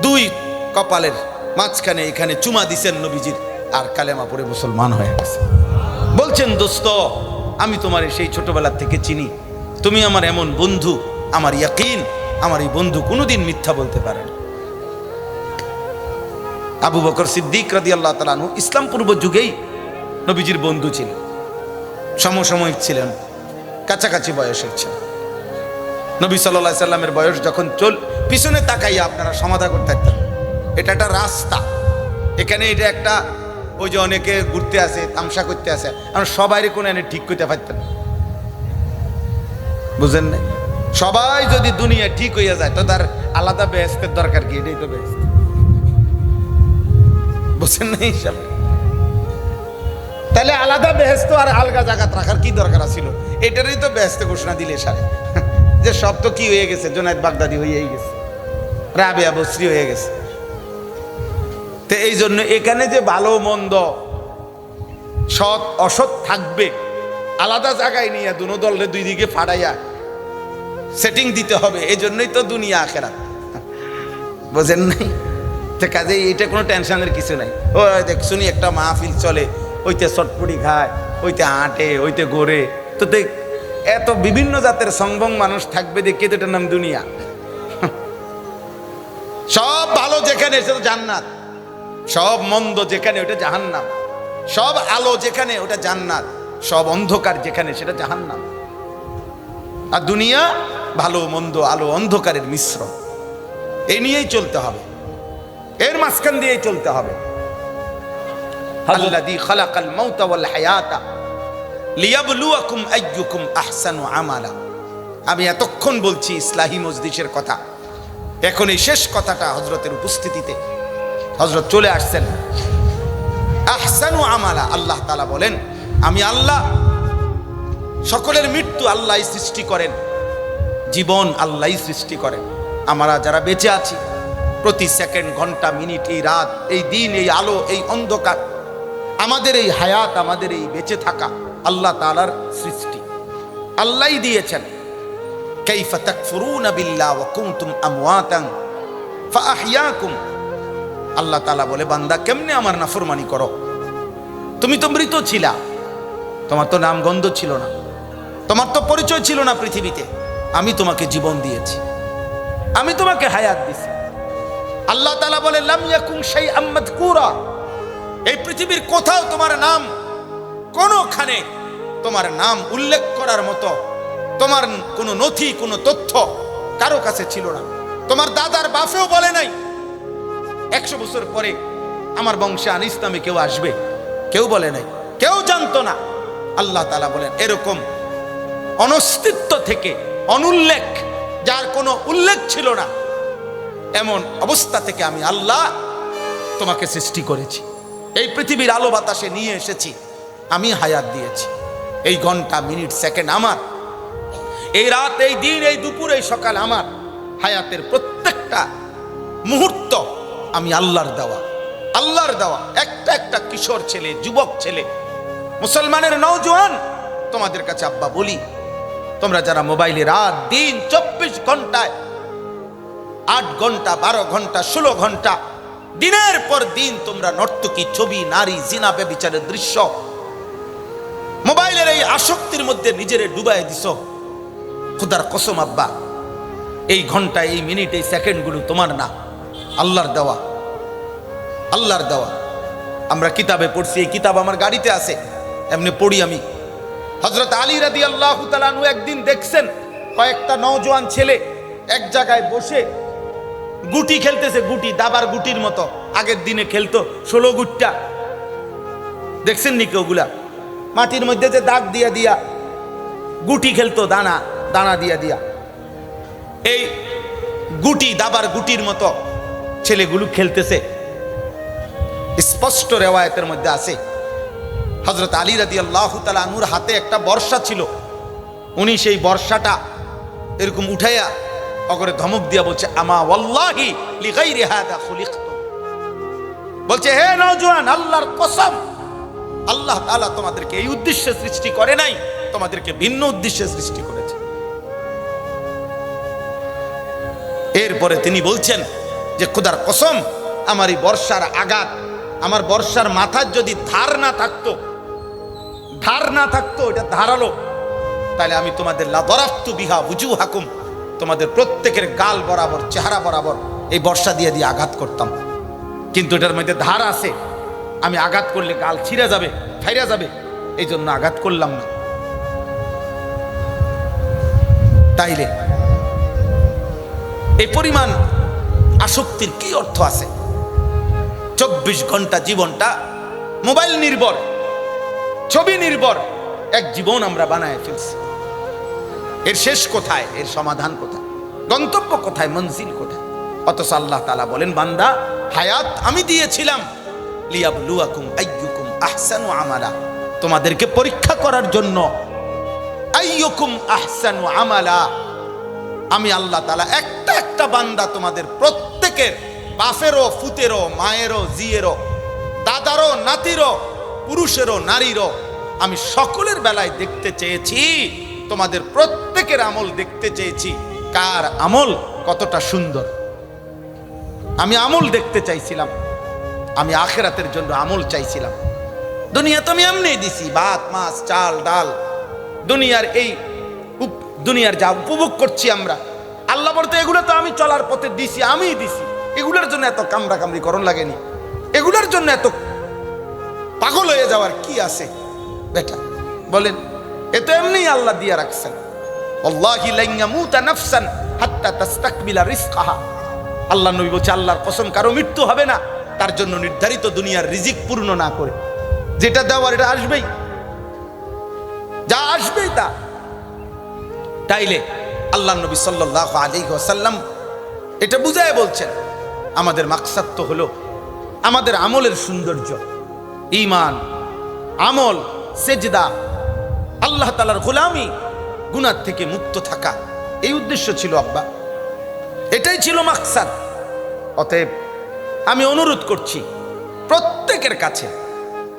2 কপালের মাঝখানে এখানে চুমা দিছেন নবীজির, আর কালেমা পড়ে মুসলমান হয়ে গেছে। বলছেন, দোস্ত, আমি তোমার সেই ছোটবেলা থেকে চিনি, তুমি আমার এমন বন্ধু, আমার ইয়াকিন আমার এই বন্ধু কোনোদিন মিথ্যা বলতে পারে না। আবু বকর সিদ্দিক রাদিয়াল্লাহু তাআলা আনহু ইসলাম পূর্ব যুগেই নবীজির বন্ধু ছিলেন, সমসাময়িক ছিলেন, কাছাকাছি বয়সের ছিলেন। নবী সাল্লাল্লাহু আলাইহি সাল্লামের বয়স যখন পিছনে তাকাইয়া আপনারা সমাধা করতে থাকতেন, এটা একটা রাস্তা, এখানে এটা একটা ওই যে অনেকে ঘুরতে আসে, তামসা করতে আসে, আমরা সবাই কোনো এনে ঠিক করতে পারতেন, বুঝেন না? সবাই যদি দুনিয়া ঠিক হইয়া যায় তো তার আলাদা বেহেশতের দরকার কি? এটাই তো বেহেশত, বুঝেন না? হিসাব তাহলে আলাদা বেহেশত আর আলগা জায়গা রাখার কি দরকার ছিল? এটারই তো বেহেশতে ঘোষণা দিলে সারে, যে সব তো কি হয়ে গেছে, জুনায়েদ বাগদাদি হয়েই গেছে, রাবেয়া বসরি হয়ে গেছে। তো এই জন্য এখানে যে ভালো মন্দ, সৎ অসৎ থাকবে, আলাদা জায়গায় নিয়ে দুনো দলে 2 দিকে ফাড়াইয়া সেটিং দিতে হবে। এই জন্যই তো দুনিয়া আখেরাত, বোঝেন নাই? তো কাজে এটা কোনো টেনশনের কিছু নাই। ও দেখ শুনি একটা মাহফিল চলে, ওইতে চটপটি খায়, ওইতে হাঁটে, ওইতে ঘোরে, তো দেখ এত বিভিন্ন জাতের সংবং মানুষ থাকবে, দেখে তো এটার নাম দুনিয়া। সব ভালো যেখানে সেটা জান্নাত, সব মন্দ যেখানে ওটা জাহান্নাম, সব আলো যেখানে ওটা জান্নাত, সব অন্ধকার যেখানে সেটা জাহান্নাম। আর দুনিয়া ভালো মন্দ, আলো অন্ধকারের মিশ্রণ, এই নিয়েই চলতে হবে, এর মাঝখান দিয়েই চলতে হবে। আল্লাযী খালাকাল মাউতা ওয়াল হায়াতা লিয়াবলুয়াকুম আইয়ুকুম আহসানু আমালা। আমি এতক্ষণ বলছি ইসলাহি মজলিসের কথা, এখন এই শেষ কথাটা হযরতের উপস্থিতিতে হযরত চলে আসছেন। আহসানু আমালা, আল্লাহ তাআলা বলেন, আমি আল্লাহ, সকলের মৃত্যু আল্লাহই সৃষ্টি করেন, জীবন আল্লাহই সৃষ্টি করেন। আমরা যারা বেঁচে আছি, প্রতি সেকেন্ড, ঘন্টা, মিনিট, এই রাত, এই দিন, এই আলো, এই অন্ধকার, আমাদের এই হায়াত, আমাদের এই বেঁচে থাকা আল্লাহ তাআলার সৃষ্টি, আল্লাহই দিয়েছেন। কাইফা তাকফুরুনা বিল্লাহি ওয়া কুনতুম আমওয়াতান ফাআহইয়াকুম। আল্লাহ তাআলা বলে, বান্দা কেমনে আমার নাফরমানি করো? তুমি তো মৃত ছিলা, তোমার তো নাম গন্ধ ছিল না, তোমার তো পরিচয় ছিল না পৃথিবীতে, আমি তোমাকে জীবন দিয়েছি, আমি তোমাকে হায়াত দিছি। আল্লাহ তাআলা বলে, লাম ইয়াকুন শাইআম মাযকুরা। এই পৃথিবীর কোথাও তোমার নাম, কোনখানে তোমার নাম উল্লেখ করার মতো তোমার কোনো নথি, কোনো তথ্য কারো কাছে ছিল না। তোমার দাদার বাপেও বলে নাই 100 বছর পরে আমার বংশে আনিস নামে কেউ আসবে, কেউ বলে নাই, কেউ জানতো না। আল্লাহ তাআলা বলেন, এরকম অনস্তিত্ব থেকে, অনুল্লেখ, যার কোনো উল্লেখ ছিল না, এমন অবস্থা থেকে আমি আল্লাহ তোমাকে সৃষ্টি করেছি। এই পৃথিবীর আলো বাতাসে নিয়ে এসেছি, আমি হায়াত দিয়েছি। এই ঘন্টা, মিনিট, সেকেন্ড আমার, এই রাত, এই দিন, এই দুপুর, এই সকাল আমার। হায়াতের প্রত্যেকটা মুহূর্ত আমি আল্লাহর দেওয়া, আল্লাহর দেওয়া। একটা একটা কিশোর ছেলে, যুবক ছেলে, মুসলমানের নওজোয়ান, তোমাদের কাছে আব্বা বলি, তোমরা যারা মোবাইলে রাত দিন 24 ঘন্টায় 8 ঘন্টা, 12 ঘন্টা, 16 ঘন্টা দিনের পর দিন তোমরা নর্তকী, ছবি, নারী, জিনা, ব্যভিচারের দৃশ্য, মোবাইলের এই আসক্তির মধ্যে নিজেরে ডুবাই দিছ, খোদার কসম আব্বা, এই ঘন্টা, এই মিনিট, এই সেকেন্ডগুলো তোমার না, আল্লাহর দেওয়া, আল্লাহর দেওয়া। আমরা কিতাবে পড়ছি, এই কিতাব আমার গাড়িতে আছে, এমনি পড়ি আমি। হযরত আলী রাদিয়াল্লাহু তাআলা আনহু একদিন দেখছেন কয়েকটা নওজোয়ান ছেলে এক জায়গায় বসে গুটি খেলতেছে, গুটি, দাবার গুটির মতো। আগের দিনে খেলতো 16 গুট্টা, দেখছেন নি কেউগুলা? মাটির মধ্যে যে দাগ দিয়া দিয়া গুটি খেলতো, দানা দানা দিয়া দিয়া, এই গুটি, দাবার গুটির মতো ছেলেগুলো খেলতেছে। স্পষ্ট রেওয়ায়েতের মধ্যে আছে হযরত আলী রাদিয়াল্লাহু তাআলা আনহুর হাতে একটা বর্ষা ছিল। উনি সেই বর্ষাটা এরকম উঠাইয়া অগরে ধমক দিয়া বলছে, আমা ওয়াল্লাহি লিগাইরি হাদা খুলিকতু, বলছে হে নওজোয়ান, আল্লাহর কসম, আল্লাহ তাআলা তোমাদেরকে এই উদ্দেশ্যে সৃষ্টি করে নাই, তোমাদেরকে ভিন্ন উদ্দেশ্যে সৃষ্টি করেছে। এরপরে তিনি বলছেন যে খোদার কসম, আমার এই বর্ষার আঘাত, আমার বর্ষার মাথার যদি ধার না থাকতো, ধার না থাকতো, এটা ধারালো, তাহলে আমি তোমাদের লা দরাফতু বিহা বুজুহাকুম, তোমাদের প্রত্যেকের গাল বরাবর, চেহারা বরাবর এই বর্ষা দিয়ে দিয়ে আঘাত করতাম। কিন্তু এটার মধ্যে ধার আছে, আমি আঘাত করলে গাল ছিঁড়ে যাবে, ফাইরা যাবে, এই জন্য আঘাত করলাম না। তাইলে এই পরিমাণ আসক্তির কি অর্থ আছে? 24 ঘন্টা জীবনটা মোবাইল নির্ভর, ছবি নির্ভর এক জীবন আমরা বানায় ফেলছি। এর শেষ কোথায়? এর সমাধান কোথায়? গন্তব্য কোথায়? মঞ্জিল কোথায়? অথচ আল্লাহ তাআলা বলেন, বান্দা, হায়াত আমি দিয়েছিলাম লিয়াবলুয়াকুম আইয়ুকুম আহসানু আমালা, তোমাদেরকে পরীক্ষা করার জন্য। আইয়ুকুম আহসানু আমালা, আমি আল্লাহ তাআলা একটা একটা বান্দা তোমাদের প্রত্যেকের, বাপেরও, ফুতেরও, মায়েরও, জিয়েরও, দাদারও, নাতিরও, পুরুষেরও, নারীরও, আমি সকলের বেলায় দেখতে চেয়েছি, তোমাদের প্রত্যেকের আমল দেখতে চেয়েছি, কার আমল কতটা সুন্দর। আমি আমল দেখতে চাইছিলাম, আমি আখিরাতের জন্য আমল চাইছিলাম। দুনিয়া তো আমি এমনি দিছি, ভাত, মাছ, চাল, ডাল, দুনিয়ার এই দুনিয়ার যা উপভোগ করছি আমরা, আল্লাহ বলতে এগুলো তো আমি চলার পথে দিছি, আমিই দিছি। এগুলোর জন্য এত কামড়া কামড়ি করণ লাগেনি, এগুলোর জন্য এত পাগল হয়ে যাওয়ার কি আছে বেটা? বলেন, এ তো এমনি আল্লাহ দিয়া রাখছেন। আল্লাহি লা ইয়ামুতা নাফসান হাত্তা তাস্তাকমিলা রিজকাহা, আল্লাহ নবী বলছে, আল্লাহর কসম, কারো মৃত্যু হবে না তার জন্য নির্ধারিত দুনিয়ার রিজিক পূর্ণ না করে। যেটা দেওয়ার এটা আসবেই, যা আসবেই তা। তাইলে আল্লাহ নবী সাল্লাল্লাহু আলাইহি ওয়াসাল্লাম এটা বুঝায় বলছেন, আমাদের মাকসাদ তো হলো আমাদের আমলের সৌন্দর্য, ঈমান, আমল, সেজদা, আল্লাহ তাআলার গোলামি, গুনাহ থেকে মুক্ত থাকা, এই উদ্দেশ্য ছিল আব্বা, এটাই ছিল মাকসাদ। অতএব আমি অনুরোধ করছি প্রত্যেকের কাছে,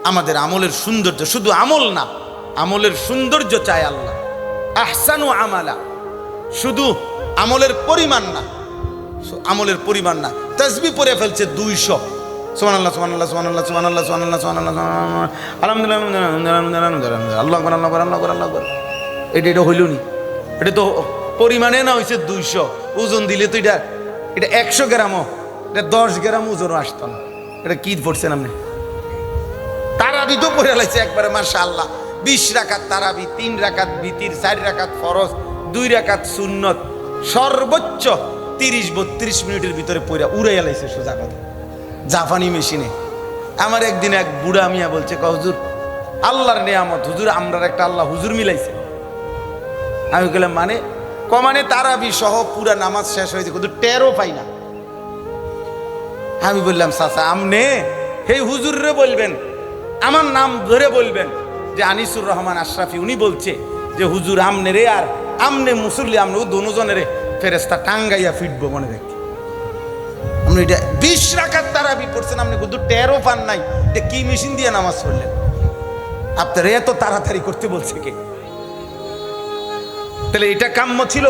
আমাদের আমলের সৌন্দর্য, শুধু আমল না, আমলের সৌন্দর্য চায় আল্লাহ। আহসানু আমালা, শুধু আমলের পরিমাণ না, আমলের পরিমাণ না। তাসবিহ পড়ে ফেলছে 200, সুবহানাল্লাহ সুবহানাল্লাহ সুবহানাল্লাহ সুবহানাল্লাহ সুবহানাল্লাহ সুবহানাল্লাহ আলহামদুলিল্লাহ আল্লাহু আকবার আল্লাহু আকবার আল্লাহু আকবার আল্লাহু আকবার। এটা হইল নি? এটা তো পরিমাণে না, হয়েছে 200। ওজন দিলে তো এটা 100 গ্রামও, এটা 10 গ্রাম ওজন আসতো না। এটা কি পড়ছেন আপনি? তারাবি তো পড়ে লাইছে একবারে, মাশাআল্লাহ। 20 রাকাত তারাবি, 3 রাকাত বিতির, 4 রাকাত ফরজ, 2 রাকাত সুন্নত, সর্বোচ্চ 30-32 মিনিটের ভিতরে পড়ে উড়াইয়া লাইছে সোজা কথা, জাপানি মেশিনে। আমার একদিন এক বুড়া মিয়া বলছে, হুজুর, আল্লাহর নেয়ামত হুজুর, আমরার একটা আল্লাহ হুজুর মিলাইছে। আমি বললাম, মানে তারাবি সহ পুরা নামাজ শেষ হয়েছে, কিন্তু টেরও পাই না। আমি বললাম, চাচা, আমনে এই হুজুররে বলবেন, আমার নাম ধরে বলবেন যে আনিসুর রহমান আশরাফি, উনি বলছে যে হুজুর আমনে রে আর আমনে মুসল্লি আমনে ও দুজনের ফেরেস্তা টাঙ্গাইয়া ফিটবো মনে রাখি। আপনি এটা 20 রাকাত তারাবি পড়ছেন, আপনি কিন্তু টেরও পান নাই যে কি মেশিন দিয়ে নামাজ পড়লেন। আপনার এত তাড়াতাড়ি করতে বলছে কে? তাহলে এটা কাম্য ছিল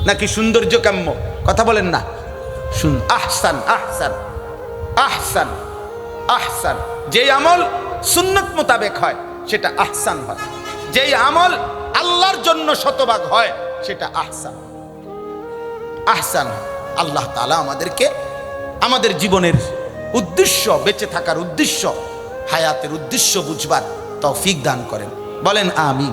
নাকি সৌন্দর্য কাম্য? কথা বলেন না। আহসান আহসান আহসান আহসান, যেই আমল সুন্নত মোতাবেক হয় সেটা আহসান হয়, যেই আমল আল্লাহর জন্য শতভাগ হয় সেটা আহসান আহসান। আল্লাহ তাআলা আমাদেরকে আমাদের জীবনের উদ্দেশ্য, বেঁচে থাকার উদ্দেশ্য, হায়াতের উদ্দেশ্য বুঝবার তৌফিক দান করেন। বলেন আমিন।